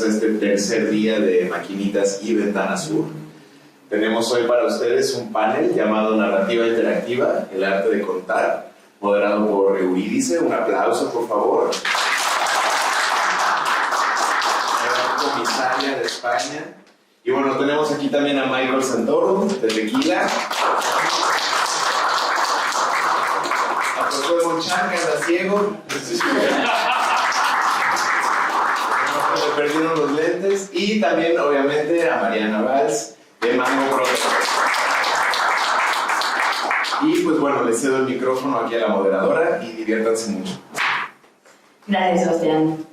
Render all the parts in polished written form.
bienvenidos a este tercer día de Maquinitas y Ventana Sur. Tenemos hoy para ustedes un panel llamado Narrativa Interactiva, el arte de contar, moderado por Eurídice. Un aplauso, por favor. La comisaria de España. Y bueno, tenemos aquí también a Michael Santoro, de Tequila. A José de Monchán, que anda ciego. Le perdieron los lentes. Y también, obviamente, a Mariana Valls, de Mango Pro. Y pues bueno, les cedo el micrófono aquí a la moderadora y diviértanse mucho. Gracias, Sebastián.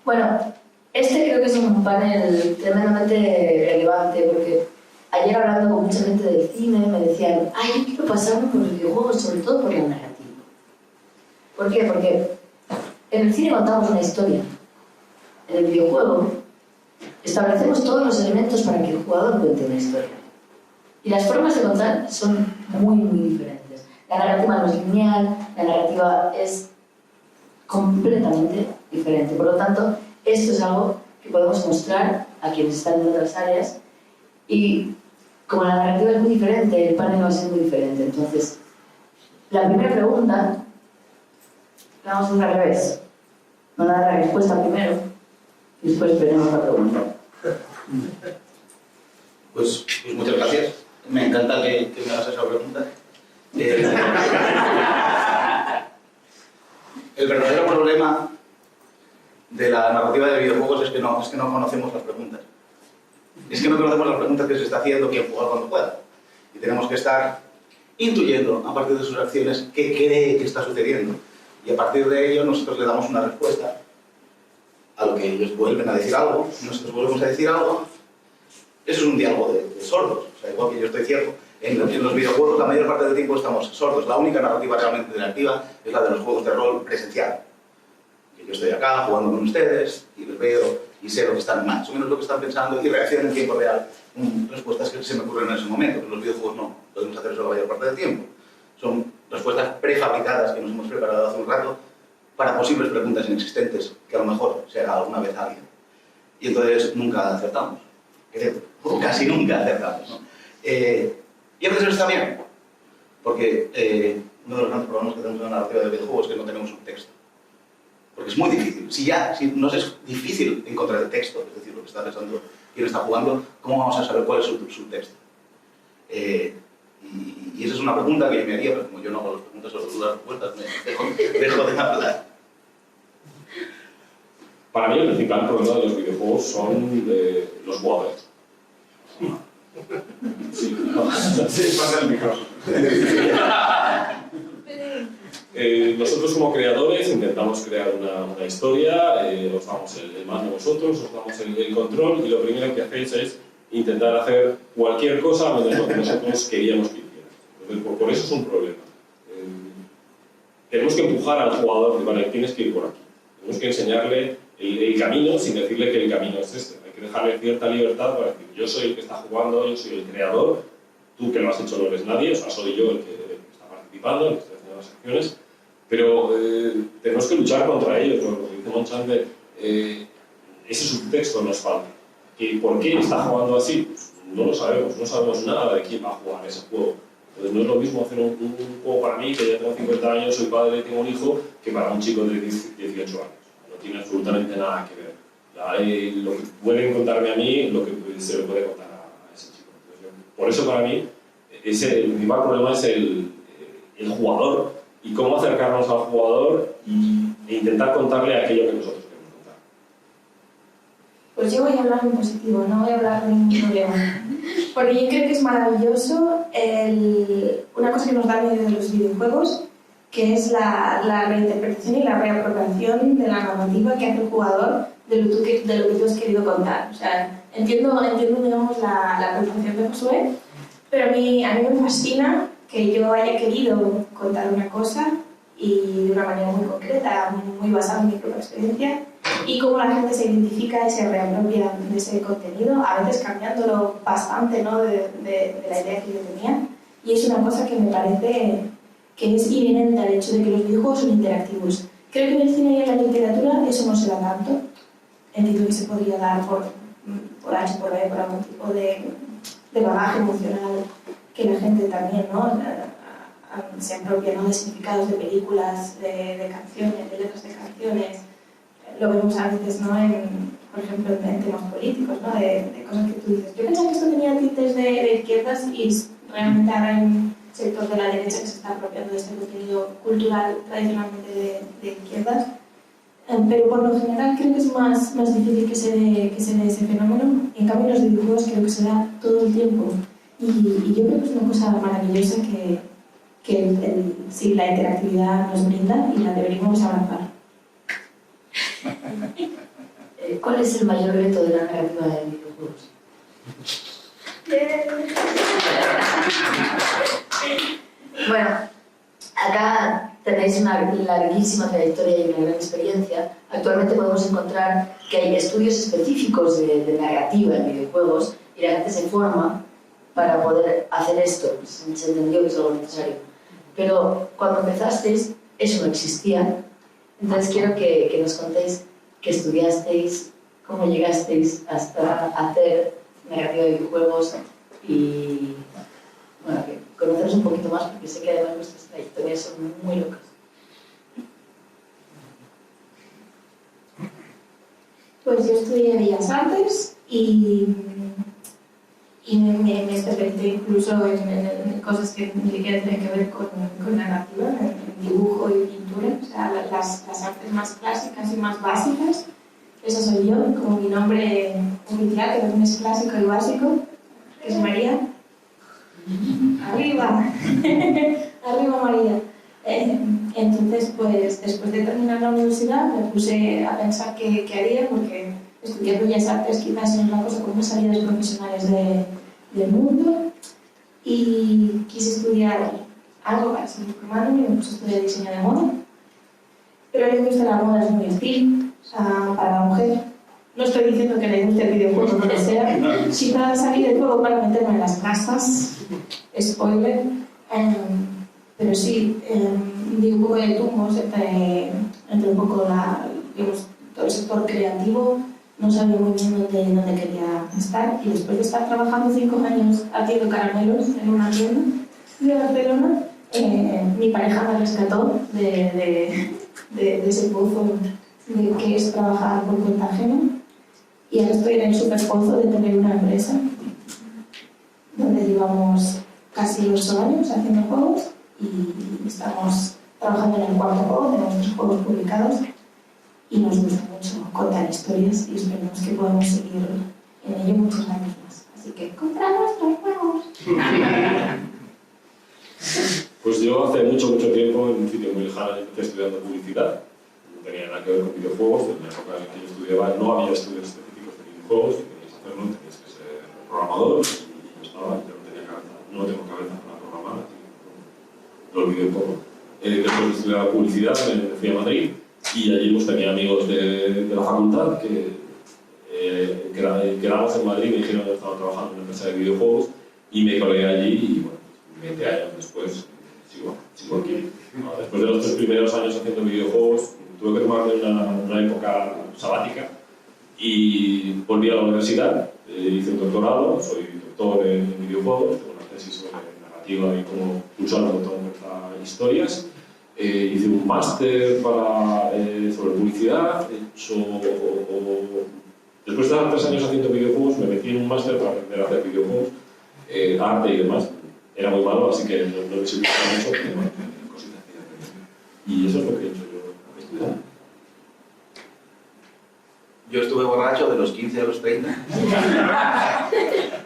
Bueno, este creo que es un panel tremendamente relevante porque ayer hablando con mucha gente del cine me decían, ay, yo quiero pasarme por los videojuegos, sobre todo por la narrativa. ¿Por qué? Porque en el cine contamos una historia. En el videojuego establecemos todos los elementos para que el jugador cuente una historia. Y las formas de contar son muy, muy diferentes. La narrativa no es lineal, la narrativa es completamente diferente. Por lo tanto, esto es algo que podemos mostrar a quienes están en otras áreas. Y como la narrativa es muy diferente, el panel va a ser muy diferente. Entonces, la primera pregunta la vamos a hacer al revés. Van a dar la respuesta primero y después veremos la pregunta. Pues muchas gracias. Me encanta que me hagas esa pregunta. El verdadero problema de la narrativa de videojuegos es que no conocemos las preguntas. Es que no conocemos las preguntas que se está haciendo quien juega cuando pueda. Y tenemos que estar intuyendo, a partir de sus acciones, qué cree que está sucediendo. Y a partir de ello nosotros le damos una respuesta a lo que ellos vuelven a decir algo, nosotros volvemos a decir algo. Eso es un diálogo de sordos. O sea, igual que yo estoy ciego, en los videojuegos la mayor parte del tiempo estamos sordos. La única narrativa realmente interactiva es la de los juegos de rol presencial. Que yo estoy acá jugando con ustedes y les veo y sé lo que están más o menos lo que están pensando y reacciono en tiempo real. Respuestas que se me ocurren en ese momento. En los videojuegos no podemos hacer eso la mayor parte del tiempo. Son respuestas prefabricadas que nos hemos preparado hace un rato para posibles preguntas inexistentes que a lo mejor se haga alguna vez a alguien. Y entonces nunca acertamos. O casi nunca acertamos, ¿no? Y a veces está bien, porque uno de los grandes problemas que tenemos en la narrativa de videojuegos es que no tenemos un texto. Porque es muy difícil. Si nos es difícil encontrar el texto, es decir, lo que está pensando quien está jugando, ¿cómo vamos a saber cuál es su texto? Y esa es una pregunta que yo me haría, pero como yo no hago las preguntas sobre las respuestas, me dejo de hablar. Para mí el principal problema de los videojuegos son los jugadores. Sí, pasa el micrófono. Nosotros como creadores intentamos crear una historia, os damos el mando a vosotros, os damos el control y lo primero que hacéis es intentar hacer cualquier cosa menos lo que nosotros queríamos que hiciera. Entonces, por eso es un problema. Tenemos que empujar al jugador de, vale, tienes que ir por aquí. Tenemos que enseñarle el camino sin decirle que el camino es este. Hay que dejarle cierta libertad para decir, yo soy el que está jugando, yo soy el creador, tú que lo has hecho no eres nadie, o sea, soy yo el que está participando, el que está haciendo las acciones, pero tenemos que luchar contra ellos, lo que dice Monchán, ese subtexto nos falta. ¿Por qué está jugando así? Pues no lo sabemos, no sabemos nada de quién va a jugar ese juego. Entonces no es lo mismo hacer un juego para mí, que ya tengo 50 años, soy padre y tengo un hijo, que para un chico de 18 años. No tiene absolutamente nada que ver. Lo que pueden contarme a mí, lo que se le puede contar a ese chico. Entonces, por eso para mí, el principal problema es el jugador y cómo acercarnos al jugador e intentar contarle aquello que nosotros queremos contar. Pues yo voy a hablar en positivo, no voy a hablar de ningún problema. Porque yo creo que es maravilloso una cosa que nos da miedo de los videojuegos, que es la reinterpretación y la reapropiación de la narrativa que hace el jugador de lo que tú has querido contar. O sea, entiendo digamos, la preocupación de Josué, pero a mí me fascina que yo haya querido contar una cosa y de una manera muy concreta, muy basada en mi propia experiencia, y cómo la gente se identifica y se reapropia de ese contenido, a veces cambiándolo bastante, ¿no? de la idea que yo tenía. Y es una cosa que me parece que es inherente al hecho de que los videojuegos son interactivos. Creo que en el cine y en la literatura eso no se da tanto. Entiendo que se podría dar por H, por B, por algún tipo de bagaje emocional que la gente también, ¿no? Se apropia, ¿no?, de significados de películas, de canciones, de letras de canciones. Lo vemos a veces, ¿no?, por ejemplo, en temas políticos, ¿no?, de cosas que tú dices. Yo pensaba que esto tenía tintes de izquierdas y realmente ahora hay un sector de la derecha que se está apropiando de este contenido cultural tradicionalmente de izquierdas. Pero por lo general creo que es más difícil que se dé ese fenómeno. En cambio, en los videojuegos creo que se da todo el tiempo. Y yo creo que es una cosa maravillosa que sí, la interactividad nos brinda y la deberíamos abrazar. ¿Cuál es el mayor reto de la narrativa de videojuegos? Bueno, acá tenéis una larguísima trayectoria y una gran experiencia. Actualmente podemos encontrar que hay estudios específicos de narrativa en videojuegos y la gente se forma para poder hacer esto. Se entendió que es algo necesario. Pero cuando empezasteis, eso no existía. Entonces quiero que nos contéis qué estudiasteis, cómo llegasteis hasta hacer narrativa de videojuegos y, bueno, que conoceros un poquito más, porque sé que además vuestras trayectorias son muy locas. Pues yo estudié Bellas Artes y me especialicé incluso en cosas que ni siquiera tienen que ver con narrativa, en dibujo y pintura, o sea, las artes más clásicas y más básicas. Eso soy yo, como mi nombre oficial, que también es clásico y básico, que es María. ¡Arriba! ¡Arriba, María! Entonces, pues después de terminar la universidad me puse a pensar qué haría, porque estudiar Bellas Artes quizás es una cosa con unas salidas profesionales del mundo, y quise estudiar algo para seguir formándome y me puse a estudiar diseño de moda. Pero a mí me gusta la moda, es muy estilo, o sea, para la mujer. No estoy diciendo que le guste el videojuego, no lo sea. Si para salir del juego para meterme en las casas, spoiler. Pero sí, di un poco de tumbos entre un poco digamos, todo el sector creativo. No sabía muy bien dónde quería estar, y después de estar trabajando 5 años haciendo caramelos en una tienda de Barcelona, mi pareja me rescató de ese pozo de que es trabajar por cuenta ajena, y ahora estoy en el super pozo de tener una empresa donde llevamos casi 8 años haciendo juegos y estamos trabajando en el 4.º juego, tenemos 3 juegos publicados. Y nos gusta mucho contar historias y esperemos que podamos seguir en ello muchos años más. Así que comprad nuestros juegos. Pues yo hace mucho tiempo, en un sitio muy lejano, empecé estudiando publicidad. No tenía nada que ver con videojuegos. En la época en que yo estudiaba no había estudios específicos de videojuegos. Si querías hacerlo, tenías que ser programador. Y yo no tenía cabeza, no tengo cabeza para programar. Lo olvidé un poco. Después de estudiar publicidad me fui a Madrid. Y allí pues tenía amigos de la facultad que éramos en Madrid, me dijeron que estaba trabajando en una empresa de videojuegos y me colgué allí y bueno, 20 años después sigo aquí. Después de los 3 primeros años haciendo videojuegos tuve que tomarme una época sabática y volví a la universidad, hice un doctorado, soy doctor en videojuegos, tengo una tesis sobre narrativa y cómo pulsar un botón para historias. Hice un máster sobre publicidad. Después de estar 3 años haciendo videojuegos, me metí en un máster para aprender a hacer videojuegos, arte y demás. Era muy malo, así que no me sirvió mucho, pero bueno, cositas que aprendí. Y eso es lo que he hecho yo estudiando. Yo estuve borracho de los 15 a los 30.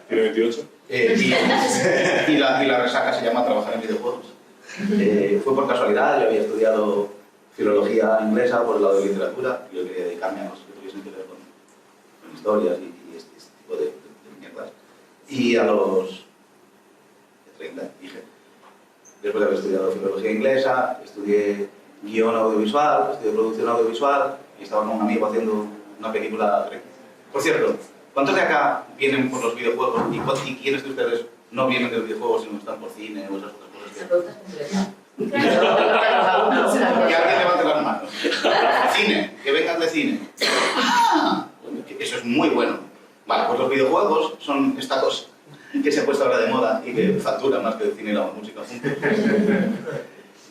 ¿Tiene 28? Y la resaca se llama trabajar en videojuegos. Fue por casualidad, yo había estudiado filología inglesa por el lado de literatura y yo quería dedicarme a cosas que tuviesen que ver con historias y este tipo de mierdas. Y a los 30 dije, después de haber estudiado filología inglesa, estudié guión audiovisual, estudié producción audiovisual y estaba con un amigo haciendo una película. Por cierto, ¿cuántos de acá vienen por los videojuegos y quiénes de ustedes no vienen de los videojuegos sino están por cine o esas otras cosas? Que alguien levante las manos. Cine, que venga hablan de cine. ¡Ah! Eso es muy bueno. Vale, pues los videojuegos son esta cosa que se ha puesto ahora de moda y que factura más que el cine y la música juntos.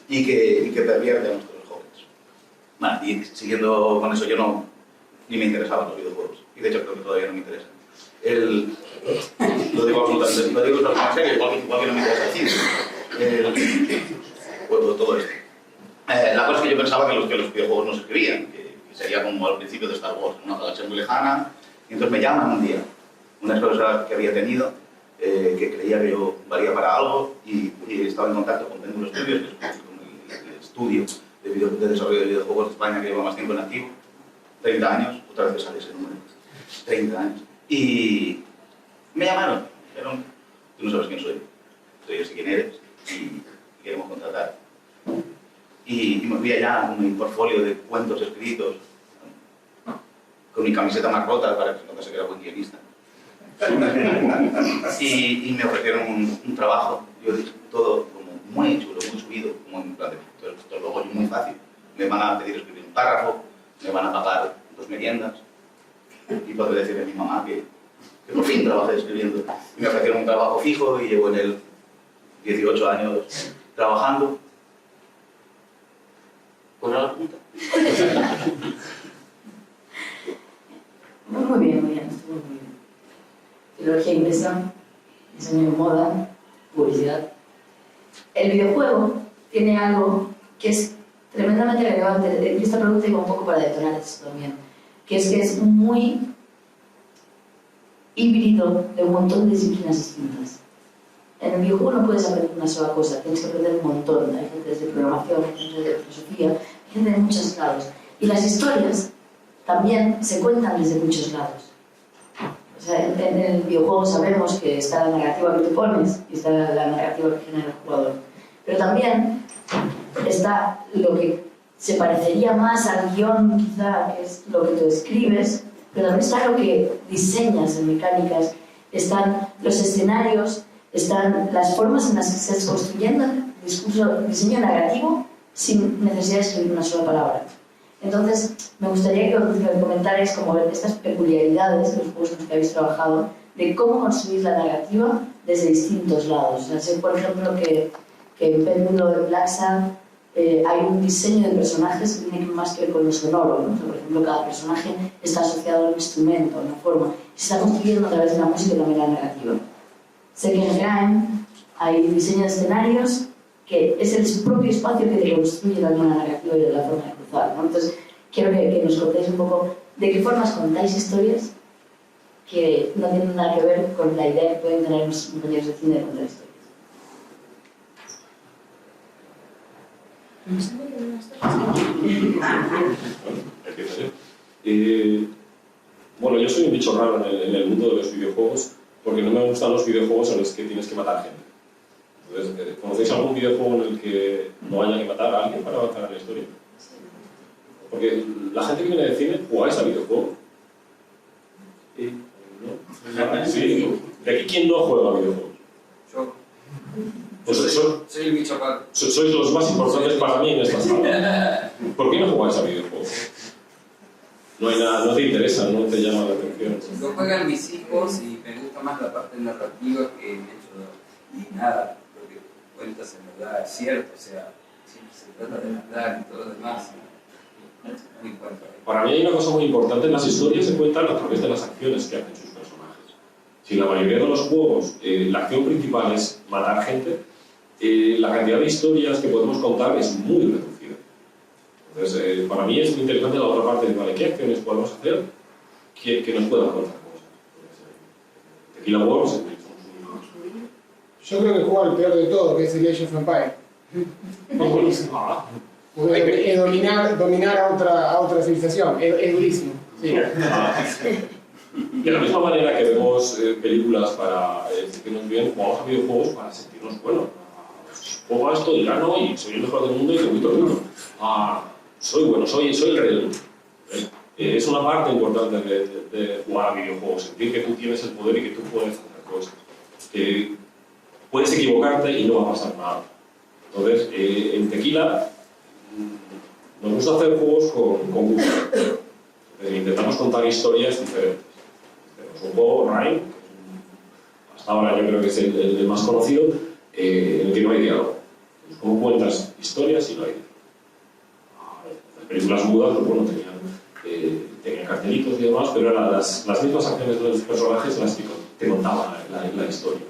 y que pervierte a nuestros jóvenes. Vale, y siguiendo con eso, yo no ni me interesaban los videojuegos. Y de hecho creo que todavía no me interesan. Lo digo absolutamente, lo digo en serio, igual que no me interesa el cine. Pues todo esto. La cosa es que yo pensaba que los videojuegos no se escribían, que sería como al principio de Star Wars, una galaxia muy lejana. Y entonces me llaman un día, una profesora que había tenido, que creía que yo valía para algo, y estaba en contacto con Péndulo Studios, que es el estudio de desarrollo de videojuegos de España que lleva más tiempo en activo, 30 años, otra vez sale ese número, 30 años. Y me llamaron, dijeron, tú no sabes quién soy, yo sé quién eres, y queremos contratar. Y me fui allá con mi portfolio de cuentos escritos, con mi camiseta más rota para que se notase que era buen guionista. y me ofrecieron un trabajo, yo dije, todo como muy chulo, muy subido, como en plan de, esto luego es muy fácil. Me van a pedir escribir un párrafo, me van a pagar 2 meriendas, y podré decirle a mi mamá que por fin trabajé escribiendo. Y me ofrecieron un trabajo fijo y llevo en él 18 años trabajando. ¿Cuál era la pregunta? Muy bien, estuvo muy bien. Filología inglesa, diseño de moda, publicidad. El videojuego tiene algo que es tremendamente relevante. Esta pregunta iba un poco para detonar esto también, que es muy híbrido de un montón de disciplinas distintas. En el videojuego no puedes aprender una sola cosa, tienes que aprender un montón. Hay gente desde programación, hay gente de filosofía, hay gente de muchos lados. Y las historias también se cuentan desde muchos lados. O sea, en el videojuego sabemos que está la narrativa que tú pones y está la narrativa que genera el jugador. Pero también está lo que se parecería más al guión, quizá, que es lo que tú escribes, pero también está lo que diseñas en mecánicas, están los escenarios, están las formas en las que estás construyendo el diseño narrativo sin necesidad de escribir una sola palabra. Entonces, me gustaría que me comentarais como estas peculiaridades de los juegos en los que habéis trabajado, de cómo construir la narrativa desde distintos lados. O sea, sé, por ejemplo, que en Péndulo de Blaxa hay un diseño de personajes que tiene más que ver con lo sonoro, ¿no? O sea, por ejemplo, cada personaje está asociado a un instrumento, a una forma, y se está construyendo a través de la música y también la narrativa. Sé que en Grime hay diseño de escenarios que es el propio espacio que te construye también la narrativa y la forma de cruzar, ¿no? Entonces, quiero que nos contéis un poco de qué formas contáis historias que no tienen nada que ver con la idea que pueden tener los compañeros de cine de contar historias. Bueno, yo soy un bicho raro en el mundo de los videojuegos porque no me gustan los videojuegos en los que tienes que matar gente. Entonces, ¿conocéis algún videojuego en el que no haya que matar a alguien para avanzar en la historia? Porque la gente que viene de cine, ¿jugáis a videojuegos? ¿No? Sí. ¿De aquí quién no juega a videojuegos? Yo. Pues Soy el bicho raro. sois los más importantes para mí en esta sala. ¿Por qué no jugáis a videojuegos? No hay nada, no te interesa, no te llama la atención. Lo juegan mis hijos y me gusta más la parte narrativa que el hecho de nada. Lo que cuentas en verdad es cierto, o sea, siempre se trata de matar y todo lo demás. Muy fuerte. Para mí hay una cosa muy importante, las historias se cuentan a través de las acciones que hacen sus personajes. Si la mayoría de los juegos, la acción principal es matar gente, la cantidad de historias que podemos contar es muy reducida. Entonces, para mí es muy interesante la otra parte de, ¿vale? ¿Qué acciones podemos hacer que nos puedan contar cosas? Tequila Wars. Yo creo que juego al peor de todo, que es el Age of Empires. Es buenísimo. Es dominar a otra civilización. Es durísimo. Sí. De la misma manera que vemos películas para sentirnos bien, jugamos a videojuegos para sentirnos buenos. Juego a esto y gano y soy el mejor del mundo y te voy todo el mundo. Soy bueno, soy el rey del mundo. Es una parte importante de jugar a videojuegos, sentir que tú tienes el poder y que tú puedes hacer cosas. Que puedes equivocarte y no va a pasar nada. Entonces, en Tequila nos gusta hacer juegos con gusto. intentamos contar historias diferentes. Tenemos un juego, Rhyme, hasta ahora yo creo que es el más conocido, en el que no hay diálogo. Pues, ¿cómo cuentas historias si no hay diálogo? Las películas mudas, pues bueno, tenían cartelitos y demás, pero eran las mismas acciones de los personajes las que te contaban la historia.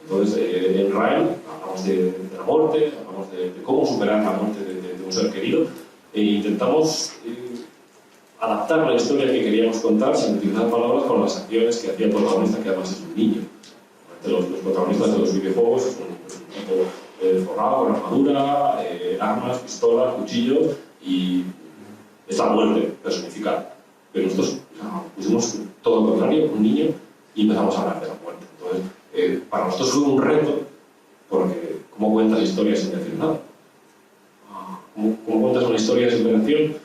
Entonces, en Rhyme hablamos de la muerte, hablamos de cómo superar la muerte de un ser querido, e intentamos adaptar la historia que queríamos contar sin utilizar palabras con las acciones que hacía el protagonista, que además es un niño. Los protagonistas de los videojuegos es un tipo forrado con armadura, armas, pistolas, cuchillos, y es la muerte personificada. Pero nosotros pusimos todo lo contrario, un niño, y empezamos a hablar de la muerte. Entonces, para nosotros fue un reto, porque ¿cómo cuentas historias sin decir nada? ¿Cómo cuentas una historia de superación?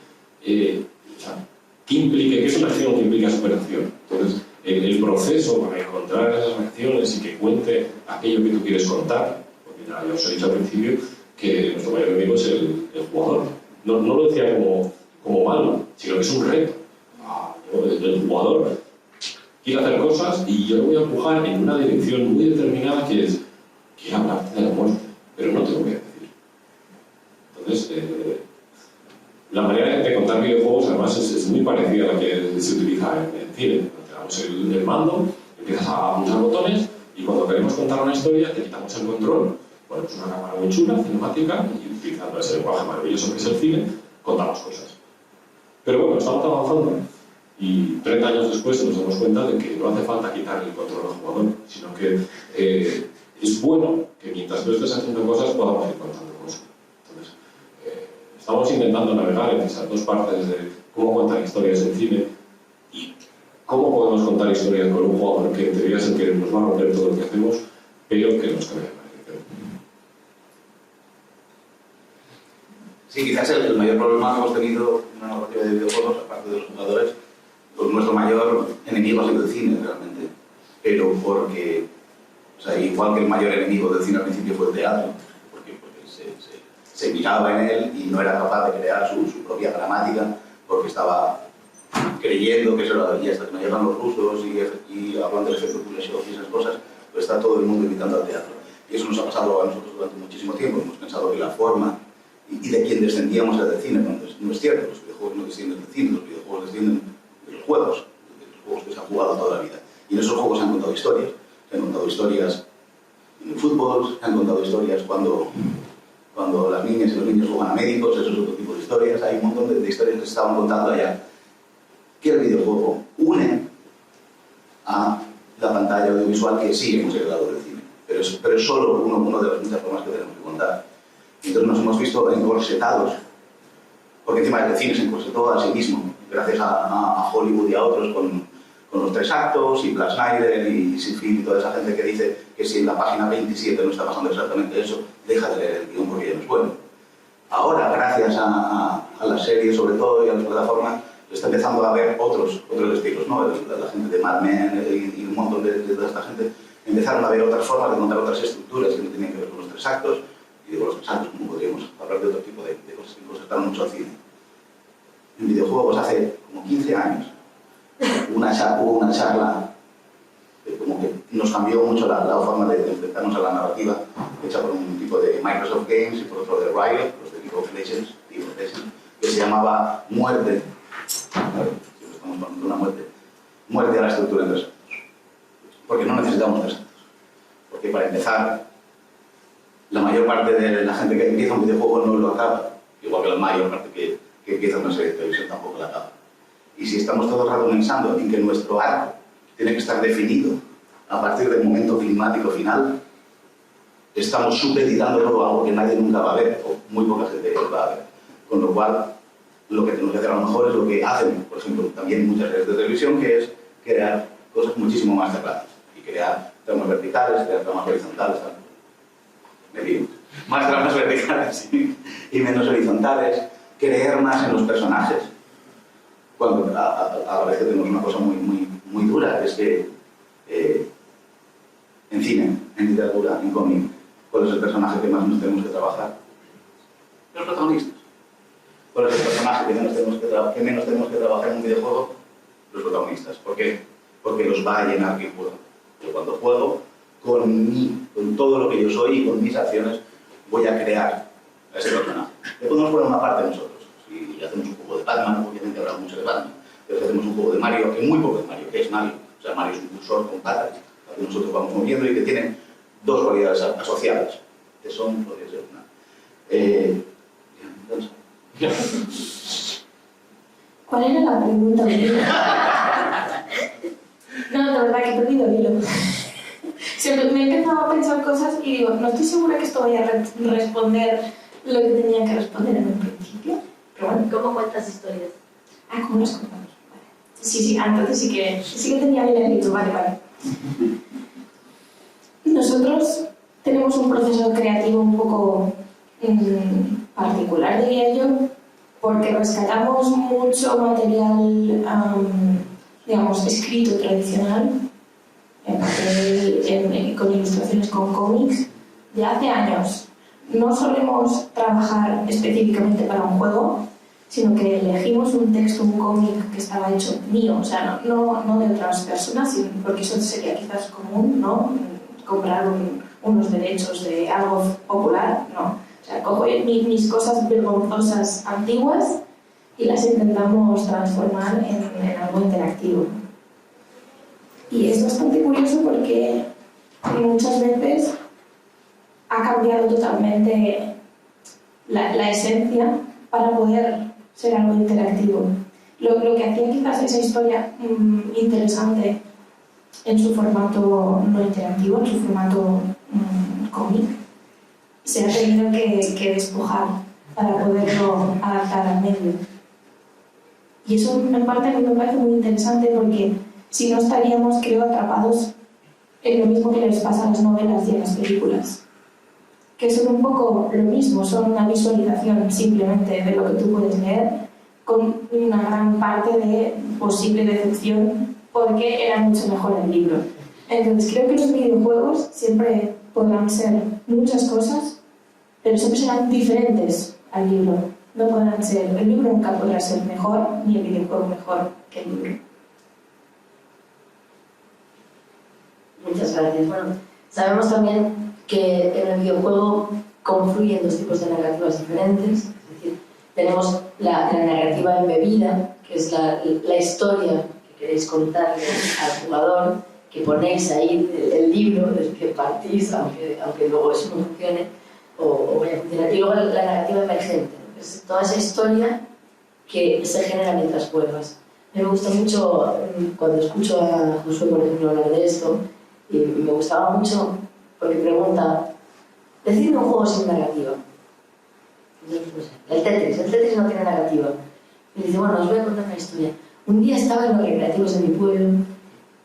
¿Qué es una acción que implica superación? Entonces, el proceso para encontrar esas acciones y que cuente aquello que tú quieres contar, porque ya os he dicho al principio que nuestro mayor enemigo es el jugador. No lo decía como malo, sino que es un reto. El jugador quiere hacer cosas y yo lo voy a empujar en una dirección muy determinada, que es, quiero hablarte de la muerte, pero no te lo voy a decir. Entonces, la manera de contar videojuegos además es muy parecida a la que se utiliza en cine. Te damos el mando, empiezas a pulsar botones y cuando queremos contar una historia te quitamos el control, ponemos una cámara muy chula, cinemática, y utilizando ese lenguaje maravilloso que es el cine, contamos cosas. Pero bueno, estamos avanzando y 30 años después nos damos cuenta de que no hace falta quitarle el control al jugador, sino que es bueno que mientras tú estés haciendo cosas podamos ir contando cosas. Entonces, estamos intentando navegar en esas dos partes de cómo contar historias en cine y cómo podemos contar historias con un jugador que en teoría es el que nos va a romper todo lo que hacemos, pero que nos cambia la dirección. Sí, quizás el mayor problema que hemos tenido en una narrativa de videojuegos, aparte de los jugadores, pues nuestro mayor enemigo ha sido el cine, realmente. Pero porque, o sea, igual que el mayor enemigo del cine al principio fue el teatro, porque se miraba en él y no era capaz de crear su propia gramática, porque estaba creyendo que eso lo había, hasta que no llegan los rusos y hablan del efecto Kuleshov y esas cosas, pues está todo el mundo imitando al teatro. Y eso nos ha pasado a nosotros durante muchísimo tiempo. Hemos pensado que la forma y de quien descendíamos era del cine, cuando no es cierto. Los videojuegos no descienden del cine, los videojuegos descienden de los juegos que se han jugado toda la vida. Y en esos juegos se han contado historias. Se han contado historias en el fútbol, se han contado historias cuando las niñas y los niños juegan a médicos, eso es otro tipo de historias. Hay un montón de historias que se estaban contando allá. Que el videojuego une a la pantalla audiovisual que sí hemos heredado del cine. Pero es solo uno de las muchas formas que tenemos que contar. Entonces nos hemos visto encorsetados, porque encima el cine se encorsetó a sí mismo, gracias a Hollywood y a otros con los 3 actos, y Zack Snyder y Sinfield y toda esa gente que dice que si en la página 27 no está pasando exactamente eso, deja de leer el guión porque ya no es bueno. Ahora, gracias a las series sobre todo y a las plataformas, está empezando a haber otros estilos, ¿no? La gente de Mad Men y un montón de toda esta gente empezaron a ver otras formas de contar otras estructuras que no tenían que ver con los 3 actos. Y digo, los 3 actos, como podríamos hablar de otro tipo de cosas que nos están mucho al cine. En videojuegos hace como 15 años hubo una charla como que nos cambió mucho la forma de enfrentarnos a la narrativa, hecha por un tipo de Microsoft Games y por otro de Riot, los de League of Legends, que se llamaba Muerte. Estamos hablando de una muerte a la estructura de 3 actos. Porque no necesitamos 3 actos. Porque para empezar, la mayor parte de la gente que empieza un videojuego no lo acaba, igual que la mayor parte que empieza una serie de televisión tampoco la acaba. Y si estamos todo el rato pensando en que nuestro arco tiene que estar definido a partir del momento climático final, estamos supeditando todo algo que nadie nunca va a ver, o muy poca gente va a ver. Con lo cual, lo que tenemos que hacer a lo mejor es lo que hacen, por ejemplo, también muchas series de televisión, que es crear cosas muchísimo más cerradas y crear tramas verticales, crear tramas horizontales, más tramas verticales y menos horizontales, creer más en los personajes. Cuando a veces tenemos una cosa muy dura, es que en cine, en literatura, en cómic, ¿cuál es el personaje que más nos tenemos que trabajar? Los protagonistas. ¿Cuál es el personaje que menos tenemos que trabajar en un videojuego? protagonistas. ¿Por qué? Porque los va a llenar quien juega. Yo cuando juego, con todo lo que yo soy y con mis acciones, voy a crear a ese personaje. Le podemos poner una parte de nosotros. Si hacemos un juego de Batman, obviamente habrá mucho de Batman. Pero si hacemos un juego de Mario, que muy poco de Mario, que es Mario. O sea, Mario es un cursor con patas que nosotros vamos moviendo y que tiene dos cualidades asociadas, que son, podría ser una. ¿Cuál era la pregunta? No, de verdad que he perdido el hilo. Siempre me he empezado a pensar cosas y digo, no estoy segura que esto vaya a responder lo que tenía que responder en un principio. Pero bueno, ¿Cómo cuentas historias? ¿cómo los contamos? Vale. Sí, entonces sí que tenía bien escrito, vale. Nosotros tenemos un proceso creativo un poco particular, diría yo, porque rescatamos mucho material, digamos, escrito tradicional, en papel, con ilustraciones con cómics, de hace años. No solemos trabajar específicamente para un juego, sino que elegimos un texto, un cómic que estaba hecho mío, o sea, no de otras personas, porque eso sería quizás común, ¿no? Comprar unos derechos de algo popular, no. O sea, cojo mis cosas vergonzosas antiguas y las intentamos transformar en algo interactivo. Y es bastante curioso porque muchas veces ha cambiado totalmente la esencia para poder ser algo interactivo. Lo que hacía quizás esa historia interesante en su formato no interactivo, en su formato cómic, se ha tenido que despojar para poderlo adaptar al medio. Y eso en parte a mí me parece muy interesante porque si no estaríamos, creo, atrapados en lo mismo que les pasa a las novelas y a las películas, que son un poco lo mismo, son una visualización simplemente de lo que tú puedes leer, con una gran parte de posible decepción porque era mucho mejor el libro. Entonces creo que los videojuegos siempre podrán ser muchas cosas, pero siempre serán diferentes al libro. No podrán ser, el libro nunca podrá ser mejor, ni el videojuego mejor que el libro. Muchas gracias. Bueno, sabemos también que en el videojuego confluyen dos tipos de narrativas diferentes. Es decir, tenemos la narrativa embebida, que es la historia que queréis contarle al jugador, que ponéis ahí el libro del que partís, aunque luego eso no funcione o vaya a funcionar. Y luego la narrativa emergente, ¿no? Es toda esa historia que se genera mientras juegas. A mí me gusta mucho, cuando escucho a Josué, por ejemplo, hablar de esto, y me gustaba mucho porque pregunta, decidme un juego sin narrativa. Entonces, pues, el Tetris no tiene narrativa. Y dice, bueno, os voy a contar una historia. Un día estaba en los recreativos de mi pueblo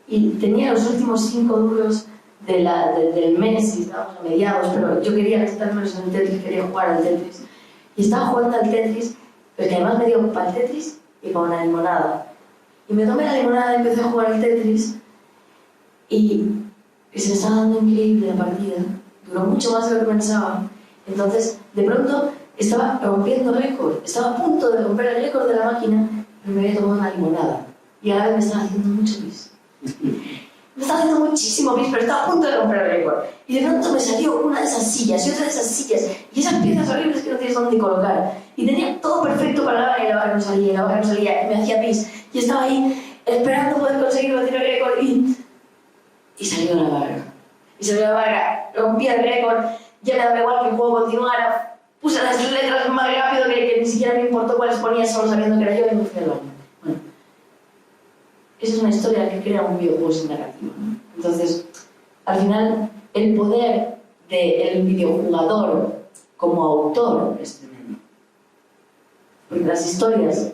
y tenía los últimos 5 duros del mes, y estábamos a mediados, pero yo quería gastármelos en el Tetris, quería jugar al Tetris. Y estaba jugando al Tetris, pero que además me dio para el Tetris y para una limonada. Y me tomé la limonada y empecé a jugar al Tetris y se me estaba dando increíble la partida. Duró mucho más de lo que pensaba. Entonces, de pronto, estaba rompiendo récord. Estaba a punto de romper el récord de la máquina, pero me había tomado una limonada. Y ahora me estaba haciendo mucho pis. Me estaba haciendo muchísimo pis, pero estaba a punto de romper el récord. Y de pronto me salió una de esas sillas y otra de esas sillas. Y esas piezas horribles que no tienes dónde colocar. Y tenía todo perfecto para la hora y la hora no salía, y la hora no salía. Y me hacía pis. Y estaba ahí esperando poder conseguir batir el récord y salió la varga. Y salió la varga, rompía el récord, ya me daba igual que el juego continuara. Puse las letras más rápido que ni siquiera me importó cuáles ponía, solo sabiendo que era yo y me fui al baño. Bueno, esa es una historia que crea un videojuego sin narrativa, ¿no? Entonces, al final, el poder del videojugador como autor es tremendo. Porque las historias,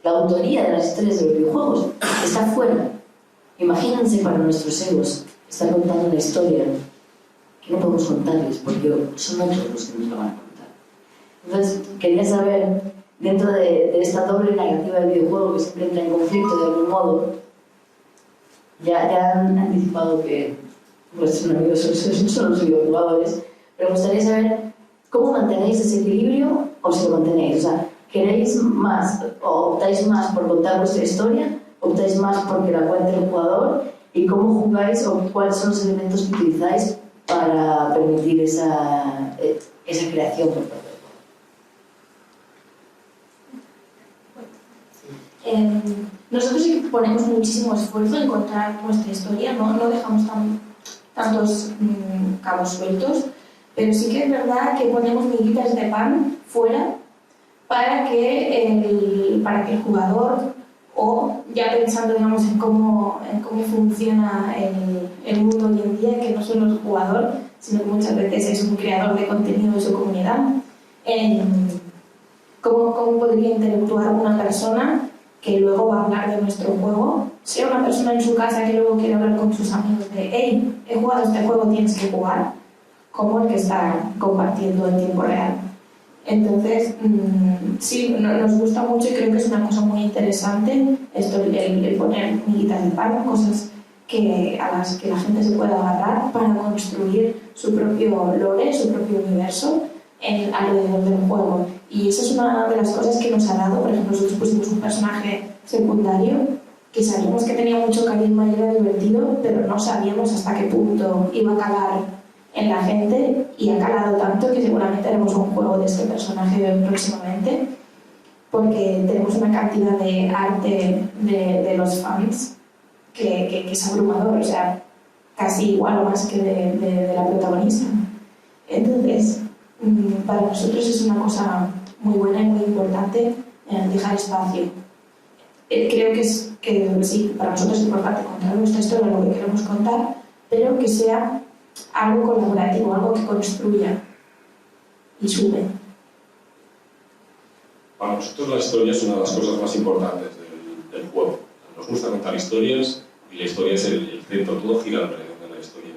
la autoría de las historias de los videojuegos está fuera. Imagínense para nuestros egos estar contando una historia que no podemos contarles porque son otros los que nos la van a contar. Entonces, quería saber, dentro de esta doble narrativa del videojuego que siempre entra en conflicto de algún modo, ya han anticipado que vuestros amigos son los videojugadores, pero me gustaría saber cómo mantenéis ese equilibrio o si lo mantenéis. O sea, ¿queréis más o optáis más por contar vuestra historia optáis más porque la cuente el jugador y cómo jugáis o cuáles son los elementos que utilizáis para permitir esa creación por parte del jugador. Nosotros sí que ponemos muchísimo esfuerzo en contar nuestra historia, no dejamos tantos cabos sueltos, pero sí que es verdad que ponemos miguitas de pan fuera para que el jugador, o ya pensando digamos, en cómo funciona el mundo hoy en día, que no solo es jugador, sino que muchas veces es un creador de contenido de su comunidad, cómo podría interactuar una persona que luego va a hablar de nuestro juego, sea una persona en su casa que luego quiere hablar con sus amigos de hey, he jugado este juego, tienes que jugar, como el que está compartiendo en tiempo real. Entonces, sí, nos gusta mucho y creo que es una cosa muy interesante esto, el poner miguitas de pan, cosas a las que la gente se pueda agarrar para construir su propio lore, su propio universo alrededor del juego. Y esa es una de las cosas que nos ha dado. Por ejemplo, nosotros pusimos un personaje secundario que sabíamos que tenía mucho carisma y era divertido, pero no sabíamos hasta qué punto iba a calar en la gente, y ha calado tanto que seguramente haremos un juego de este personaje próximamente, porque tenemos una cantidad de arte de los fans que es abrumador, o sea, casi igual o más que de la protagonista. Entonces, para nosotros es una cosa muy buena y muy importante dejar espacio. Creo que sí, para nosotros es importante contar nuestra historia, lo que queremos contar, pero que sea algo colaborativo, algo que construya y sume. Para nosotros la historia es una de las cosas más importantes del juego. Nos gusta contar historias y la historia es el centro, todo gira alrededor de la historia.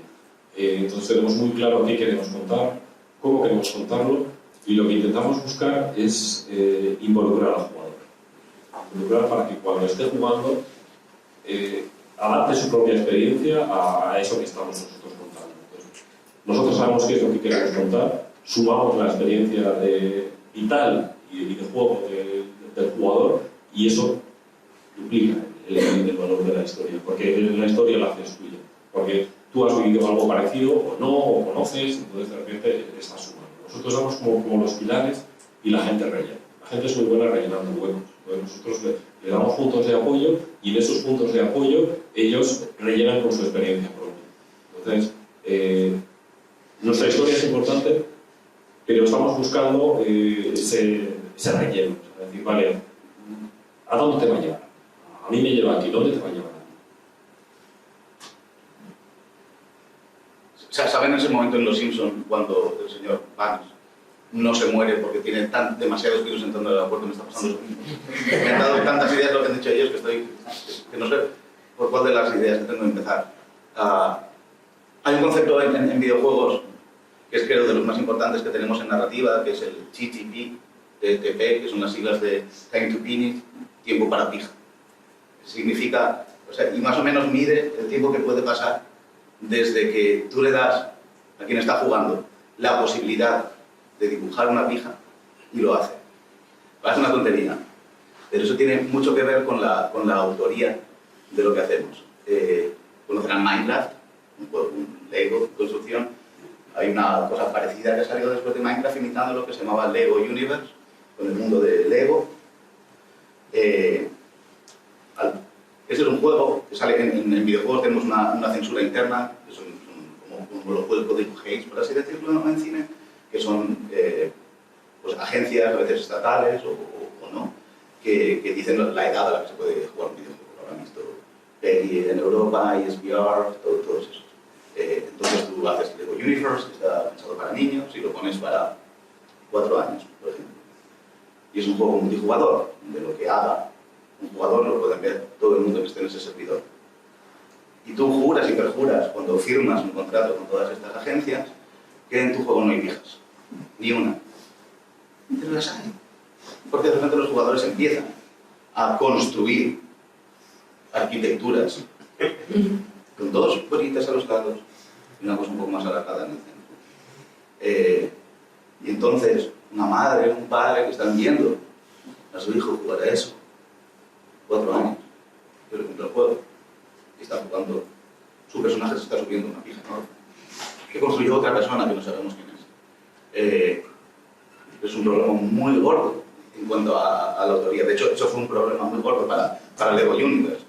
Entonces tenemos muy claro qué queremos contar, cómo queremos contarlo, y lo que intentamos buscar es involucrar al jugador. Involucrar para que cuando esté jugando adapte su propia experiencia a eso que estamos nosotros contando. Entonces, nosotros sabemos qué es lo que queremos contar, sumamos la experiencia vital y de juego del jugador, y eso duplica el valor de la historia, porque la historia la haces tuya, porque tú has vivido algo parecido o no, o conoces, entonces de repente estás sumando. Nosotros somos como los pilares y la gente rellena. La gente es muy buena rellenando huecos. Entonces nosotros le damos puntos de apoyo, y en esos puntos de apoyo ellos rellenan con su experiencia propia. Entonces, nuestra historia es importante, pero estamos buscando ese relleno. Es decir, vale, ¿a dónde te va a llevar? A mí me lleva aquí, ¿dónde te va a llevar? O sea, ¿saben ese momento en Los Simpsons cuando el señor Banks no se muere porque tiene demasiados virus entrando en el aeropuerto? Me está pasando eso mismo. Me han dado tantas ideas lo que han dicho ellos que no sé por cuál de las ideas que tengo que empezar. Hay un concepto en videojuegos que es, creo, de los más importantes que tenemos en narrativa, que es el TTP, que son las siglas de Time to Pin, tiempo para pija. Significa, o sea, y más o menos mide el tiempo que puede pasar desde que tú le das a quien está jugando la posibilidad de dibujar una pija y lo hace. Parece una tontería, pero eso tiene mucho que ver con la autoría de lo que hacemos. Conocerán Minecraft, un Lego de construcción. Hay una cosa parecida que ha salido después de Minecraft imitando lo que se llamaba Lego Universe, con el mundo de Lego. Ese es un juego que sale en videojuegos, tenemos una censura interna, que son como los juegos de Hays, por así decirlo, ¿no? En cine, que son pues agencias, a veces estatales o no, que dicen la edad a la que se puede jugar un videojuego. Habrán visto PEGI en Europa, ISBR, todos esos. Entonces tú haces Lego Universe, que está pensado para niños, y lo pones para 4 años, por ejemplo. Y es un juego multijugador, de lo que haga un jugador lo pueden ver todo el mundo que esté en ese servidor. Y tú juras y perjuras cuando firmas un contrato con todas estas agencias que en tu juego no hay viejas, ni una. Pero las hay. Porque de repente los jugadores empiezan a construir arquitecturas con 2 bolitas a los lados y una cosa un poco más alargada en el centro. Y entonces una madre, un padre que están viendo a su hijo jugar a eso, 4 años, juego y está jugando, su personaje se está subiendo una pija enorme, que construyó otra persona que no sabemos quién es. Es un problema muy gordo en cuanto a la autoría. De hecho, eso fue un problema muy gordo para Lego Universe.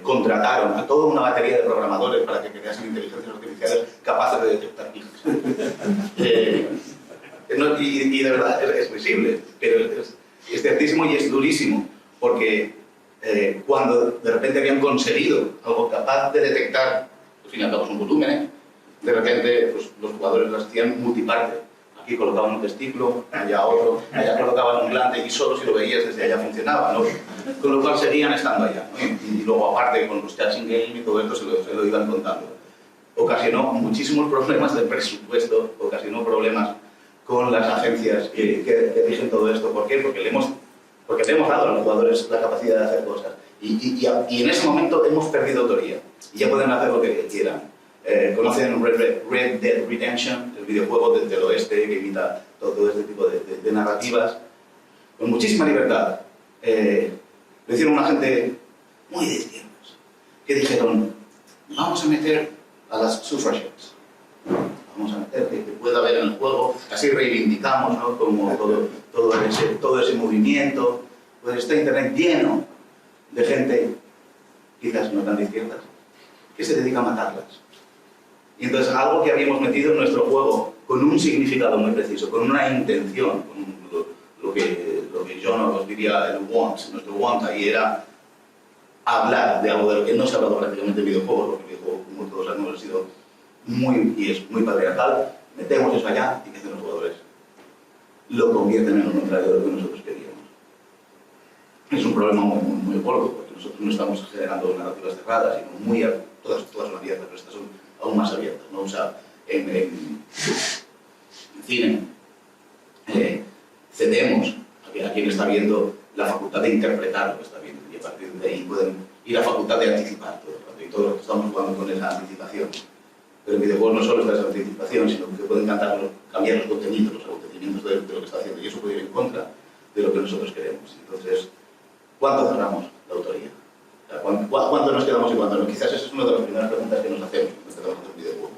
Contrataron a toda una batería de programadores para que creasen inteligencias artificiales capaces de detectar pijas. Y de verdad es visible, pero es ciertísimo y es durísimo, porque cuando de repente habían conseguido algo capaz de detectar, al fin y al cabo son volúmenes, de repente pues, los jugadores las hacían multiparte. Aquí colocaban un testículo, allá otro, allá colocaban un glande y solo si lo veías desde allá funcionaba, ¿no? Con lo cual seguían estando allá, ¿no? Y luego aparte con los chats in-game y todo esto se lo iban contando. Ocasionó muchísimos problemas de presupuesto, ocasionó problemas con las agencias que rigen todo esto. ¿Por qué? Porque le hemos dado a los jugadores la capacidad de hacer cosas. Y en ese momento hemos perdido autoría. Y ya pueden hacer lo que quieran. Conocen Red Dead Redemption, el videojuego del oeste que imita todo este tipo de narrativas. Con muchísima libertad. Lo hicieron una gente muy de izquierdas, que dijeron, vamos a meter a las suffragettes. Vamos a meter que pueda haber en el juego, así reivindicamos, ¿no? Como todo ese movimiento. Pues está Internet lleno de gente, quizás no tan de izquierdas, que se dedica a matarlas. Y entonces algo que habíamos metido en nuestro juego con un significado muy preciso, con una intención, con lo que John os diría el want, nuestro want ahí era hablar de algo de lo que no se ha hablado prácticamente en videojuegos, porque el videojuego, como todos sabemos, ha sido y es muy patriarcal. Metemos eso allá y ¿qué hacen los jugadores? Lo convierten en lo contrario de lo que nosotros queríamos. Es un problema muy gordo, porque nosotros no estamos generando narrativas cerradas, sino todas son abiertas, pero estas son aún más abiertas, ¿no? O sea, en cine cedemos a quien está viendo la facultad de interpretar lo que está viendo, y a partir de ahí pueden ir la facultad de anticipar todo el rato, y todo lo que estamos jugando con esa anticipación. Pero el videojuego no solo está esa anticipación, sino que pueden cambiar los contenidos, los acontecimientos de lo que está haciendo, y eso puede ir en contra de lo que nosotros queremos. Entonces, ¿cuánto cerramos la autoría? O sea, ¿cuánto nos quedamos y cuánto no? Quizás esa es una de las primeras preguntas que nos hacemos cuando estamos en un videojuego.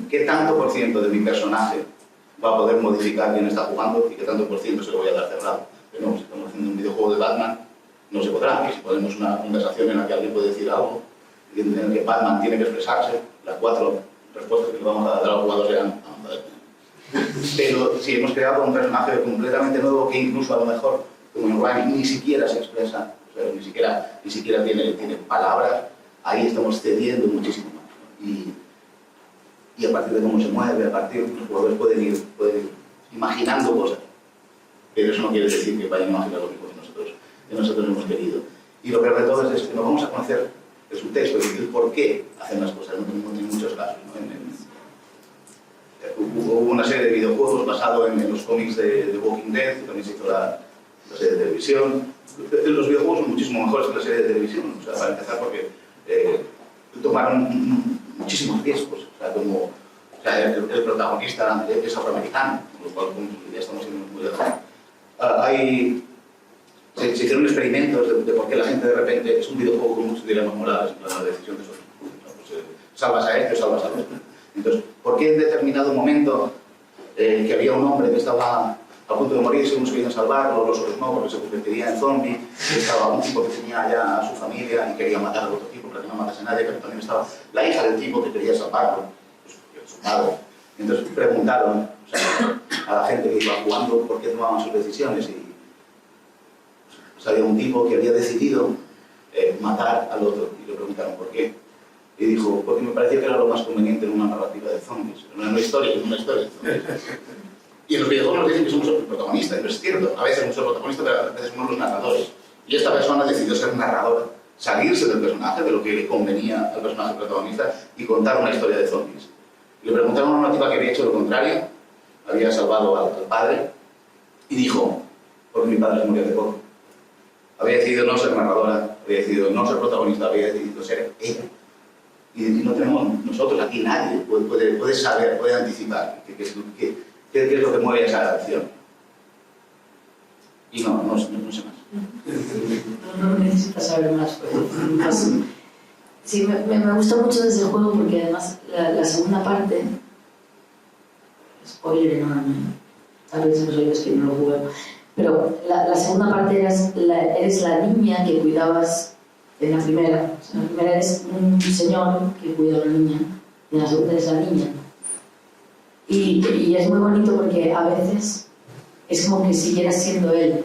¿Qué tanto por ciento de mi personaje va a poder modificar quién está jugando y qué tanto por ciento se lo voy a dar cerrado? Pero no, si estamos haciendo un videojuego de Batman, no se podrá. Y si ponemos una conversación en la que alguien puede decir algo, en el que Batman tiene que expresarse, las 4 respuestas que le vamos a dar a los jugadores serán pero si hemos creado un personaje completamente nuevo que incluso a lo mejor, como en Ryan, ni siquiera se expresa, o sea, ni siquiera tiene palabras, ahí estamos cediendo muchísimo más, ¿no? Y a partir de cómo se mueve, a partir de los jugadores pueden ir imaginando cosas, pero eso no quiere decir que vayan a imaginar lo mismo que nosotros hemos querido. Y lo peor de todo es que no vamos a conocer el subtexto, es decir, por qué hacen las cosas en muchos casos, ¿no? Hubo una serie de videojuegos basado en los cómics de Walking Dead, que también se hizo la serie de televisión. Los videojuegos son muchísimo mejores que la serie de televisión, o sea, para empezar porque tomaron muchísimos riesgos, o sea, el protagonista es afroamericano, con lo cual ya estamos yendo muy lejos. Se hicieron experimentos de por qué la gente de repente es un videojuego con muchos dilemas morales, la decisión de esos, pues, salvas a este o salvas al otro. Entonces, ¿por qué en determinado momento que había un hombre que estaba a punto de morirse, unos querían salvarlo, los otros no, porque se convertiría en zombie, estaba un tipo que tenía ya a su familia y quería matar al otro tipo para que no matase a nadie, pero también estaba la hija del tipo que quería salvarlo, pues, su padre. Entonces preguntaron, o sea, a la gente que iba jugando por qué tomaban sus decisiones y pues, había un tipo que había decidido matar al otro y le preguntaron por qué. Y dijo, porque me parecía que era lo más conveniente en una narrativa de zombies, en una historia de zombies. Y en los videojuegos nos dicen que somos el protagonista, y no es cierto. A veces somos el protagonista, pero a veces somos los narradores. Y esta persona decidió ser narradora, salirse del personaje, de lo que le convenía al personaje protagonista, y contar una historia de zombies. Y le preguntaron a una tipa que había hecho lo contrario, había salvado al padre, y dijo, porque mi padre se murió hace poco. Había decidido no ser narradora, había decidido no ser protagonista, había decidido ser ella. Y no tenemos nosotros aquí, nadie puede saber, puede anticipar qué es lo que mueve esa acción. Y no sé más. No necesitas saber más. Pues, sí, me gusta mucho de ese juego porque además la segunda parte, spoiler enorme, tal vez soy yo que no lo jugué, pero la segunda parte eres la niña que cuidabas en la primera. O sea, en la primera eres un señor que cuida a una niña y en la segunda eres la niña. Y es muy bonito porque a veces es como que siguieras siendo él,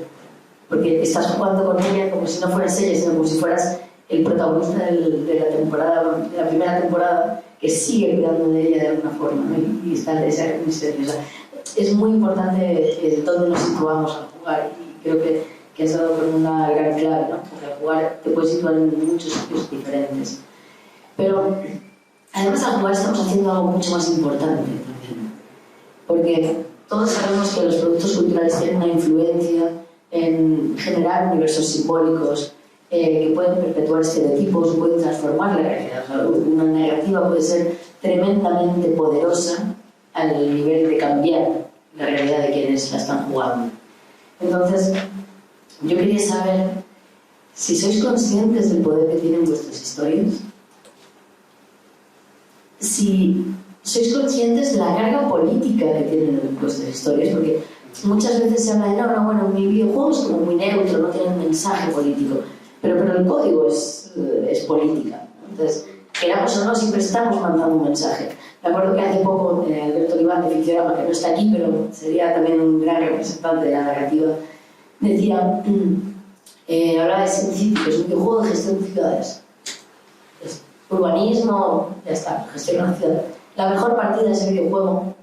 porque estás jugando con ella como si no fueras ella, sino como si fueras el protagonista de la temporada, de la primera temporada, que sigue cuidando de ella de alguna forma, ¿no? Y está esa misterio. O sea, es muy importante dónde nos situamos al jugar, y creo que has dado con una gran clave, ¿no? Porque al jugar te puedes situar en muchos sitios diferentes. Pero además al jugar estamos haciendo algo mucho más importante también, porque todos sabemos que los productos culturales tienen una influencia en generar universos simbólicos que pueden perpetuar estereotipos, pueden transformar la realidad. O sea, una narrativa puede ser tremendamente poderosa al nivel de cambiar la realidad de quienes la están jugando. Entonces, yo quería saber si sois conscientes del poder que tienen vuestras historias, si sois conscientes de la carga política que tienen vuestras historias, porque muchas veces se habla de, bueno, mi videojuego es como muy neutro, no tiene un mensaje político, pero el código es política. Entonces, queramos o no, siempre estamos mandando un mensaje. Me acuerdo que hace poco Alberto Oliván de Ficciorama, que no está aquí, pero sería también un gran representante de la narrativa, decía, hablaba de SimCity, que es un videojuego de gestión de ciudades. Es urbanismo, ya está, gestión de una ciudad. La mejor partida de ese videojuego,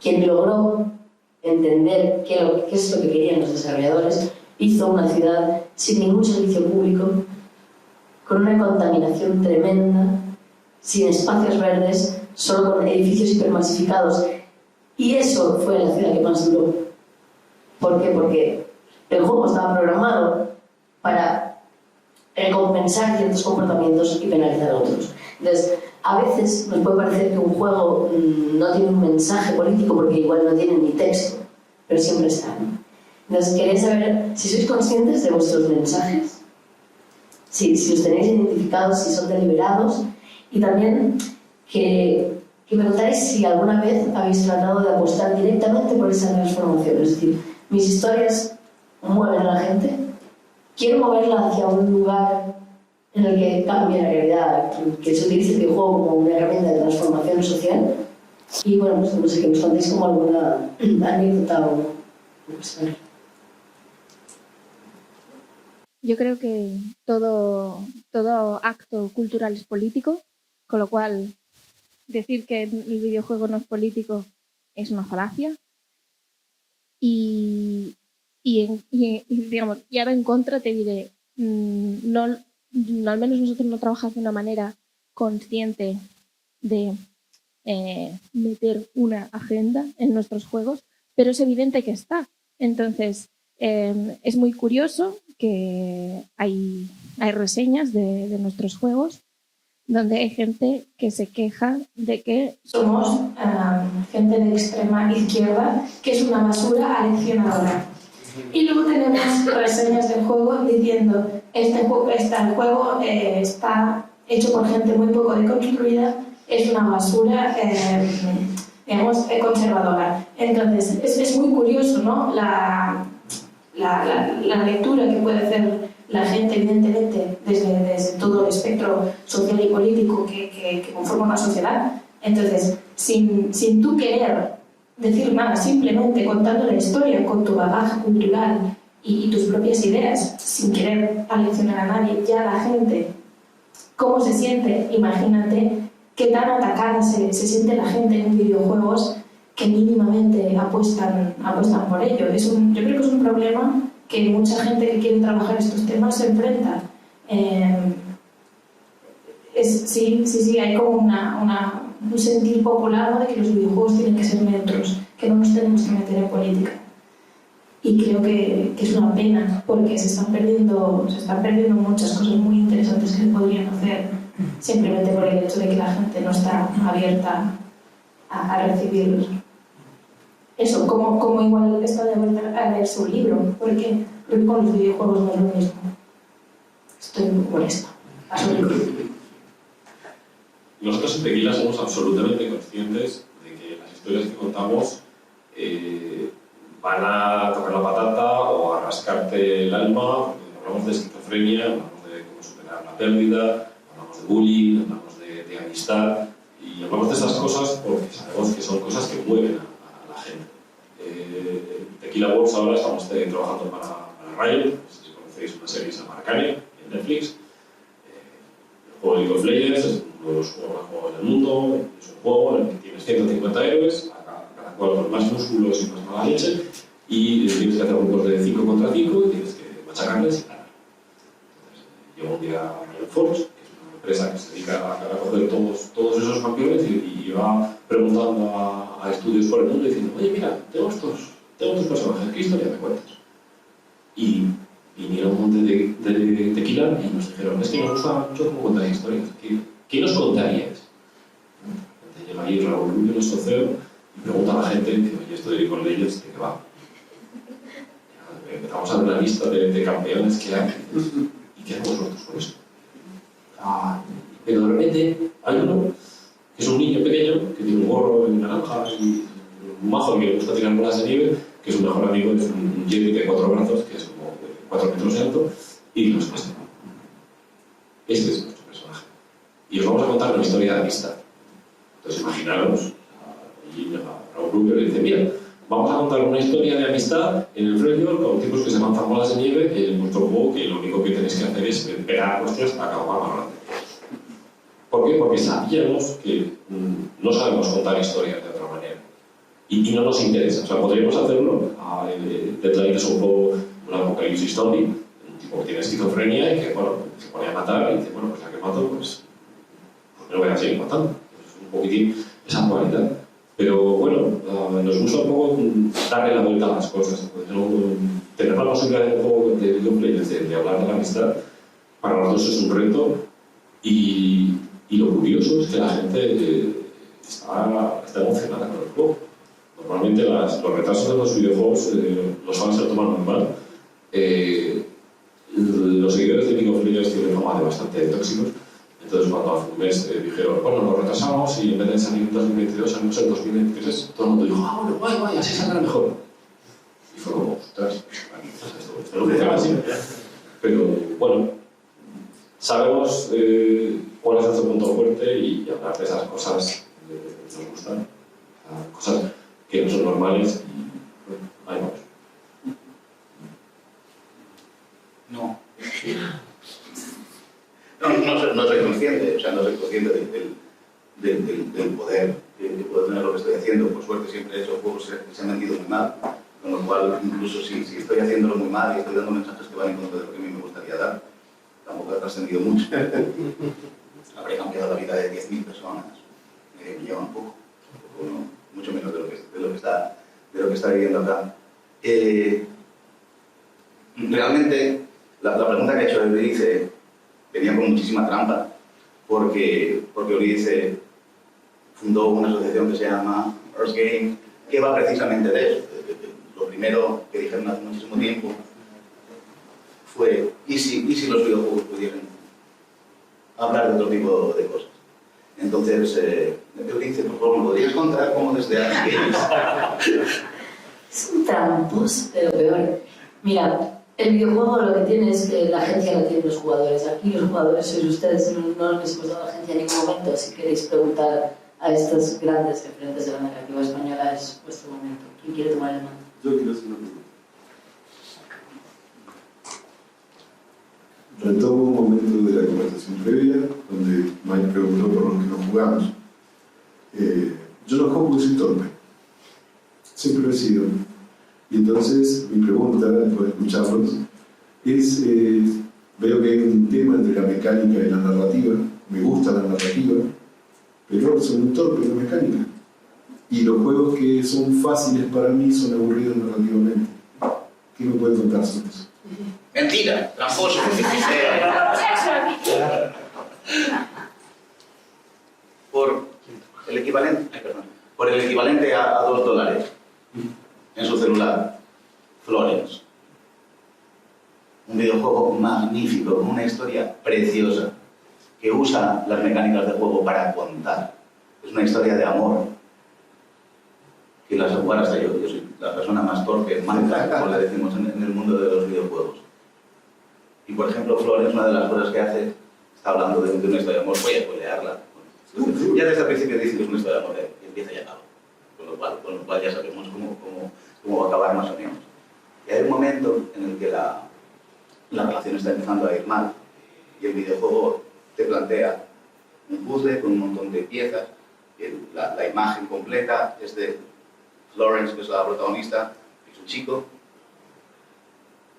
quien logró entender qué es lo que querían los desarrolladores, hizo una ciudad sin ningún servicio público, con una contaminación tremenda, sin espacios verdes, solo con edificios hipermasificados. Y eso fue la ciudad que más duró. ¿Por qué? Porque el juego estaba programado para recompensar ciertos comportamientos y penalizar a otros. Entonces, a veces nos puede parecer que un juego no tiene un mensaje político porque igual no tiene ni texto, pero siempre está, ¿no? Entonces, quería saber si sois conscientes de vuestros mensajes, si los tenéis identificados, si son deliberados, y también que me contáis si alguna vez habéis tratado de apostar directamente por esa transformación. Es decir, mis historias mueven a la gente, quiero moverla hacia un lugar en el que cambie la realidad, que se utilice el videojuego como una herramienta de transformación social. Y bueno, pues no sé, que nos contéis como alguna anécdota o personal. Yo creo que todo acto cultural es político, con lo cual decir que el videojuego no es político es una falacia. Y digamos, y ahora en contra te diré, no, al menos nosotros no trabajamos de una manera consciente de meter una agenda en nuestros juegos, pero es evidente que está. Entonces, es muy curioso que hay reseñas de nuestros juegos donde hay gente que se queja de que somos gente de extrema izquierda, que es una basura aleccionadora. Y luego tenemos reseñas del juego diciendo el juego está hecho por gente muy poco deconstruida, es una basura, digamos, conservadora. Entonces, es muy curioso, ¿no? La lectura que puede hacer la gente, evidentemente, desde todo el espectro social y político que conforma una sociedad. Entonces, sin tú querer decir nada, simplemente contando la historia con tu bagaje cultural y tus propias ideas, sin querer aleccionar a nadie, ya la gente, ¿cómo se siente? Imagínate qué tan atacada se siente la gente en videojuegos que mínimamente apuestan por ello. Yo creo que es un problema que mucha gente que quiere trabajar estos temas se enfrenta. Sí, hay como un sentir popular, ¿no?, de que los videojuegos tienen que ser neutros, que no nos tenemos que meter en política. Y creo que es una pena, porque se están perdiendo muchas cosas muy interesantes que se podrían hacer simplemente por el hecho de que la gente no está abierta a recibir eso, como igual está de vuelta a leer su libro, porque Creo que con los videojuegos no es lo mismo. Estoy muy molesta. Nosotros en Tequila somos absolutamente conscientes de que las historias que contamos van a tocar la patata o a rascarte el alma, porque hablamos de esquizofrenia, hablamos de cómo superar la pérdida, hablamos de bullying, hablamos de amistad, y hablamos de esas cosas porque sabemos que son cosas que mueven a la gente. Tequila Wars ahora estamos trabajando para Riot, no sé si conocéis una serie que se llama Arcane en Netflix. El juego de League of Legends es uno de los juegos más jugados del mundo, es un juego en el que tienes 150 héroes, cada cual con más músculos y más mala leche, y tienes que hacer grupos de 5 contra 5 y tienes que machacarles y ganar. Entonces, llegó un día Iron Force, que es una empresa que se dedica a coger todos esos campeones y va preguntando a estudios por el mundo diciendo, oye, mira, tengo estos personajes, ¿qué historia me cuentas? Y vinieron un monte de tequila y nos dijeron, es que nos gusta mucho cómo contáis historias, ¿qué nos contaríais? Entonces llega ahí Raúl Rubio, nuestro CEO, y pregunta a la gente, dice, oye, esto de League of Legends, ¿de qué va? Empezamos a ver una lista de campeones que hay, ¿y qué hacemos nosotros con esto? Pero de repente hay uno que es un niño pequeño que tiene un gorro en naranja y un majo que le gusta tirar bolas de nieve, que es un mejor amigo, es un Jedi de 4 brazos, que es como 4 metros de alto, y nos cuesta. Este es nuestro personaje. Y os vamos a contar una historia de amistad. Entonces imaginaros, a Raúl Rubio le dice, mira, vamos a contar una historia de amistad en el Freljord con tipos que se lanzan bolas de nieve en vuestro juego, que lo único que tenéis que hacer es pegar hostias para acabar más grande. ¿Por qué? Porque sabíamos que no sabemos contar historias de otra manera. Y no nos interesa. O sea, podríamos hacerlo. Deadline es un juego, una apocalipsis zombie, un tipo que tiene esquizofrenia y que, bueno, se pone a matar y dice, bueno, pues ya que mato, pues me voy a seguir matando. Es un poquitín esa dualidad. Pero bueno, nos gusta un poco darle la vuelta a las cosas. Tener la posibilidad de un juego de League of Legends, de hablar de la amistad, para nosotros es un reto. Y lo curioso es que la gente está emocionada con el juego. Normalmente los retrasos de los videojuegos los fans se lo toman muy mal. Los seguidores de League of Legends tienen fama de bastante tóxicos. Entonces cuando hace un mes dijeron, bueno, lo retrasamos y en vez de salir en 2022 salimos en 2023, todo el mundo dijo, bueno, guay, así saldrá mejor. Y fue como, ostras, esto no funciona así. Pero bueno, sabemos cuál es nuestro punto fuerte y hablar de esas cosas que nos gustan, cosas que no son normales y bueno, ahí vamos. No soy consciente, o sea, no soy consciente del poder que puedo tener lo que estoy haciendo. Por suerte siempre he hecho juegos que se han vendido muy mal, con lo cual incluso si estoy haciéndolo muy mal y estoy dando mensajes que van en contra de lo que a mí me gustaría dar, tampoco ha trascendido mucho. Habré cambiado la vida de 10.000 personas, medio millón, un poco no, mucho menos de lo que está viviendo acá. Realmente, la pregunta que ha hecho Euridice venía con muchísima trampa, porque Euridice fundó una asociación que se llama Earth Game, que va precisamente de eso. Lo primero que dijeron hace muchísimo tiempo fue, ¿y si los videojuegos pudieran hablar de otro tipo de cosas? Entonces, Euridice, por favor, ¿me podrías contar cómo desde aquí? Es un tramposo de lo peor. Mira, el videojuego lo que tiene es que la agencia la tienen los jugadores. Aquí los jugadores sois ustedes, no les hemos dado la agencia en ningún momento. Si queréis preguntar a estos grandes referentes de la narrativa española, es vuestro momento. ¿Quién quiere tomar el mando? Yo quiero hacer una pregunta. Retomo un momento de la conversación previa, donde Mike preguntó por los que no jugamos. Yo no juego porque soy torpe. Siempre lo he sido. Y entonces mi pregunta, después de escucharlos, es, veo que hay un tema entre la mecánica y la narrativa, me gusta la narrativa, pero soy un torpe en la mecánica. Y los juegos que son fáciles para mí son aburridos narrativamente. ¿Qué me pueden contar sobre eso? Mentira, tramposo. Por el equivalente a $2 en su celular, Florence. un videojuego magnífico, con una historia preciosa, que usa las mecánicas de juego para contar. Es una historia de amor, que la sé jugar hasta yo. Yo soy la persona más torpe, manca, como le decimos en el mundo de los videojuegos. Y por ejemplo, Flores, una de las cosas que hace, está hablando de una historia de amor, voy a spoilearla. Ya desde el principio dice que es una historia de amor y empieza y acaba. Con lo cual ya sabemos cómo va a acabar más o menos. Y hay un momento en el que la relación está empezando a ir mal y el videojuego te plantea un puzzle con un montón de piezas. La imagen completa es de Florence, que es la protagonista, y su chico,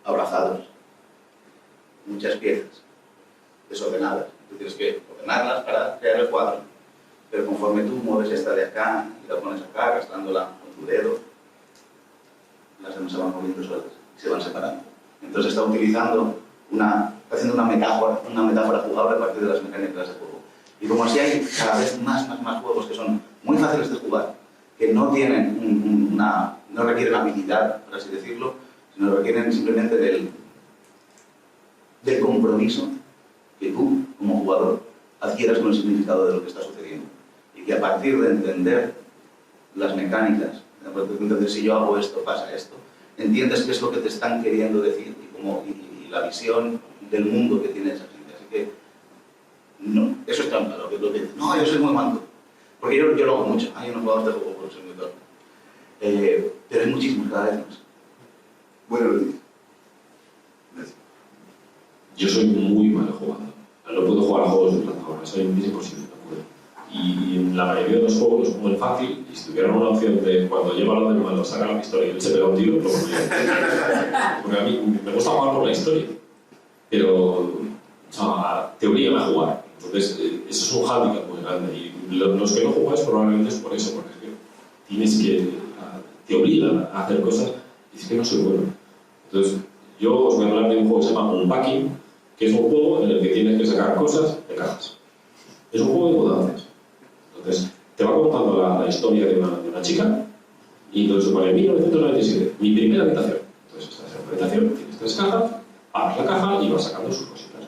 abrazados. Muchas piezas desordenadas. Tú tienes que ordenarlas para crear el cuadro. Pero conforme tú mueves esta de acá y la pones acá, arrastrándola con tu dedo, las demás se van moviendo solas y se van separando. Entonces está haciendo una metáfora jugable a partir de las mecánicas de juego. Y como así hay cada vez más juegos que son muy fáciles de jugar, que no tienen no requieren habilidad, por así decirlo, sino requieren simplemente del compromiso que tú, como jugador, adquieras con el significado de lo que está sucediendo. Y que a partir de entender las mecánicas, de entender si yo hago esto, pasa esto, entiendes qué es lo que te están queriendo decir y la visión del mundo que tiene esa gente. Así que, no, eso es trampa, lo que no, yo soy muy manco. Porque yo lo hago mucho, hay unos jugadores de juego por ser muy torpe. Pero hay muchísimos, cada vez más. Bueno, lo digo. Gracias. Yo soy muy mal jugando. No puedo jugar a juegos de plataforma, es imposible, no puedo. Y en la mayoría de los juegos es muy fácil, y si tuvieran una opción de cuando lleva a lo del malo, saca la pistola y él se pega un tiro, lo pondría. Porque a mí me gusta jugar por la historia, pero te obligan a jugar. Entonces, eso es un hándicap muy grande. Y los que no jugáis probablemente es por eso, porque te obligan a hacer cosas y es que no soy bueno. Entonces, yo os voy a hablar de un juego que se llama Unpacking, que es un juego en el que tienes que sacar cosas de cajas. Es un juego de mudanzas. Entonces, te va contando la historia de una chica y entonces pone 1997, mi primera habitación. Entonces, estás en la habitación, tienes 3 cajas, abres la caja y vas sacando sus cositas.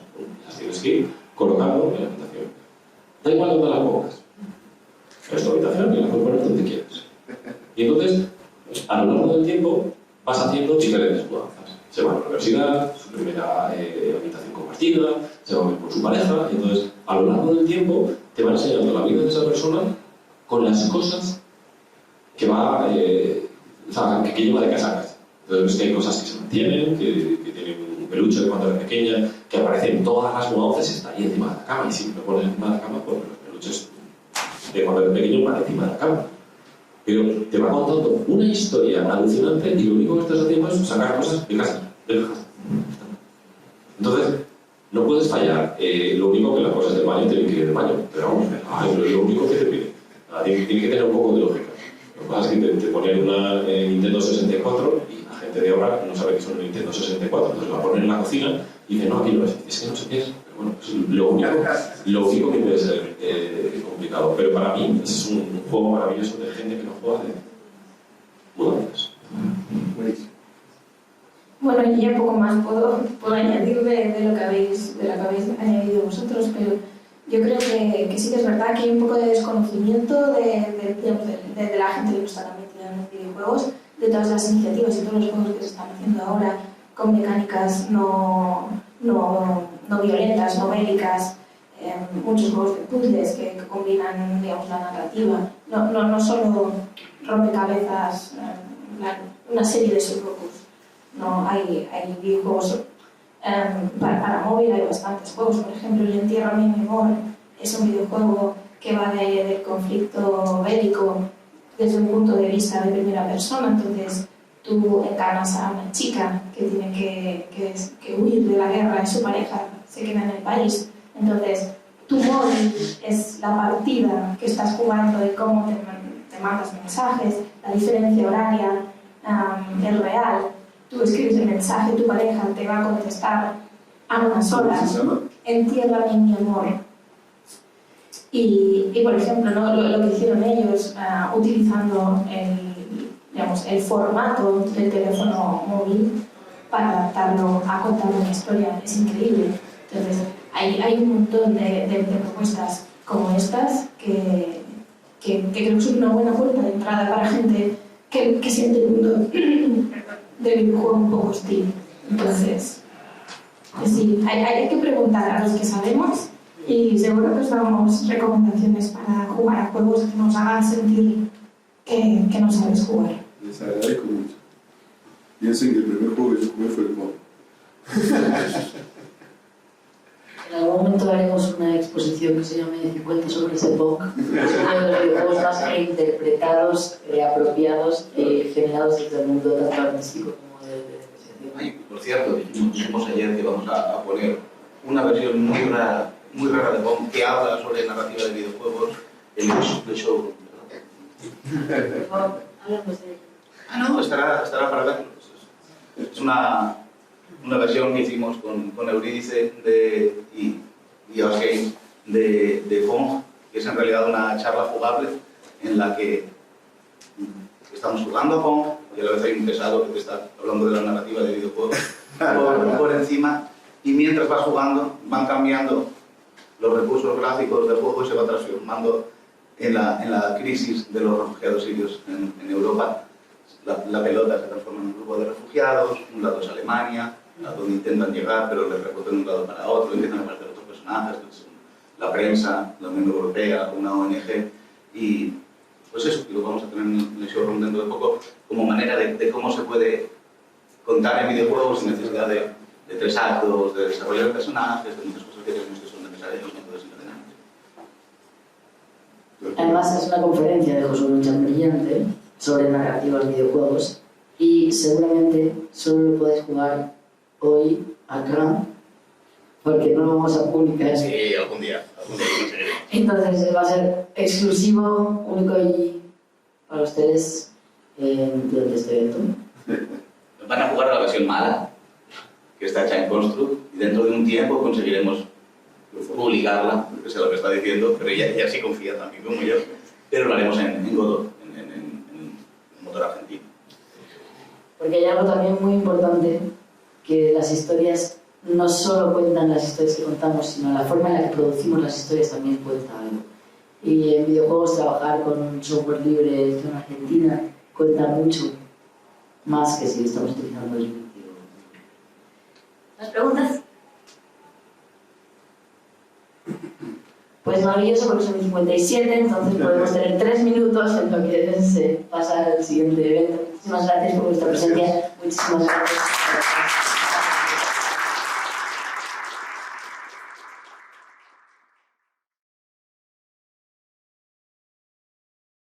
Las tienes que ir colocando en la habitación. Da igual dónde las pongas. Es tu habitación y las puedes poner donde quieras. Y entonces, a lo largo del tiempo, vas haciendo diferentes mudanzas. Se va a la universidad, su primera habitación compartida, se va a ver con su pareja, y entonces a lo largo del tiempo te van enseñando la vida de esa persona con las cosas que que lleva de casa a casa. Entonces ves que hay cosas que se mantienen, que tienen un peluche de cuando era pequeña, que aparecen en todas las mudanzas y está ahí encima de la cama, y siempre pones encima de la cama porque los peluches de cuando era pequeño van encima de la cama. Pero te va contando una historia alucinante y lo único que estás haciendo es sacar cosas de casa, de casa. Entonces, no puedes fallar. Lo único que las cosas del baño tienen que ir del baño. Pero vamos, lo único que te pide. Tiene que tener un poco de lógica. Lo que pasa es que te ponen una Nintendo 64 y la gente de ahora no sabe que es una Nintendo 64. Entonces la ponen en la cocina y dicen, no, aquí no es. Es que no sé qué es. Pero bueno, es lo único que puede ser complicado. Pero para mí es un juego maravilloso de gente que no juega de mudanzas. Bueno, y ya poco más puedo añadir de lo que habéis añadido vosotros, pero yo creo que sí que es verdad que hay un poco de desconocimiento de la gente que no está metida en los videojuegos, de todas las iniciativas y todos los juegos que se están haciendo ahora con mecánicas no violentas, no bélicas, muchos juegos de puzzles que combinan, digamos, la narrativa, no solo rompecabezas, una serie de sudokus. No, hay videojuegos para móvil, hay bastantes juegos. Por ejemplo, el Entiérrame mi amor es un videojuego que va del conflicto bélico desde un punto de vista de primera persona. Entonces, tú encarnas a una chica que tiene que huir de la guerra y su pareja se queda en el país. Entonces, tu móvil es la partida que estás jugando de cómo te mandas mensajes, la diferencia horaria es real. Tú escribes el mensaje, tu pareja te va a contestar a unas horas. Entiérrame mi amor. Y por ejemplo, ¿no? lo que hicieron ellos utilizando el formato del teléfono móvil para adaptarlo a contar una historia. Es increíble. Entonces, hay un montón de propuestas como estas que creo que son una buena puerta de entrada para gente que siente el mundo del videojuego un poco hostil. Entonces, pues sí, hay que preguntar a los que sabemos y seguro que os damos recomendaciones para jugar a juegos que nos hagan sentir que no sabes jugar. Les agradezco mucho. Piensen que el primer juego que yo jugué fue el Pong. En algún momento haremos una exposición que se llame 50 sobre ese Pong. Es uno de los videojuegos más reinterpretados, apropiados y generados desde el mundo tanto artístico como de negociación. Ay, por cierto, dijimos ayer que vamos a poner una versión muy rara de Pong que habla sobre narrativa de videojuegos en el show. Hablamos de ello. No, estará para verlo. Es una versión que hicimos con Eurídice y Osgame de Pong, que es en realidad una charla jugable en la que estamos jugando a Pong y a la vez hay un pesado que te está hablando de la narrativa de videojuegos por encima, y mientras vas jugando van cambiando los recursos gráficos del juego y se va transformando en la crisis de los refugiados sirios en Europa. La pelota se transforma en un grupo de refugiados, un lado es Alemania, a donde intentan llegar, pero les rebotan de un lado para otro, empiezan a aparecer otros personajes, la prensa, la Unión Europea, una ONG, y pues eso, que lo vamos a tener en el showroom dentro de poco, como manera de cómo se puede contar en videojuegos sin necesidad de 3 actos, de desarrollar de personajes, de muchas cosas que creemos que son necesarias y no desencadenantes. Además, es una conferencia de José Luis brillante sobre narrativa en videojuegos y seguramente solo lo puedes jugar hoy acá porque no lo vamos a publicar. Sí, algún día conseguiremos. Entonces va a ser exclusivo, único y para ustedes durante este evento. Van a jugar a la versión mala, que está hecha en Construct, y dentro de un tiempo conseguiremos publicarla, que sé lo que está diciendo, pero ella sí confía también como yo, pero lo haremos en Godot, en motor argentino. Porque hay algo también muy importante, que las historias no solo cuentan las historias que contamos, sino la forma en la que producimos las historias también cuenta algo. Y en videojuegos trabajar con software libre en Argentina cuenta mucho más que si estamos utilizando el Unity. ¿Más preguntas? Pues maravilloso, porque son 57, entonces podemos tener 3 minutos en lo que es pasar al siguiente evento. Muchísimas gracias por vuestra presencia. Muchísimas gracias.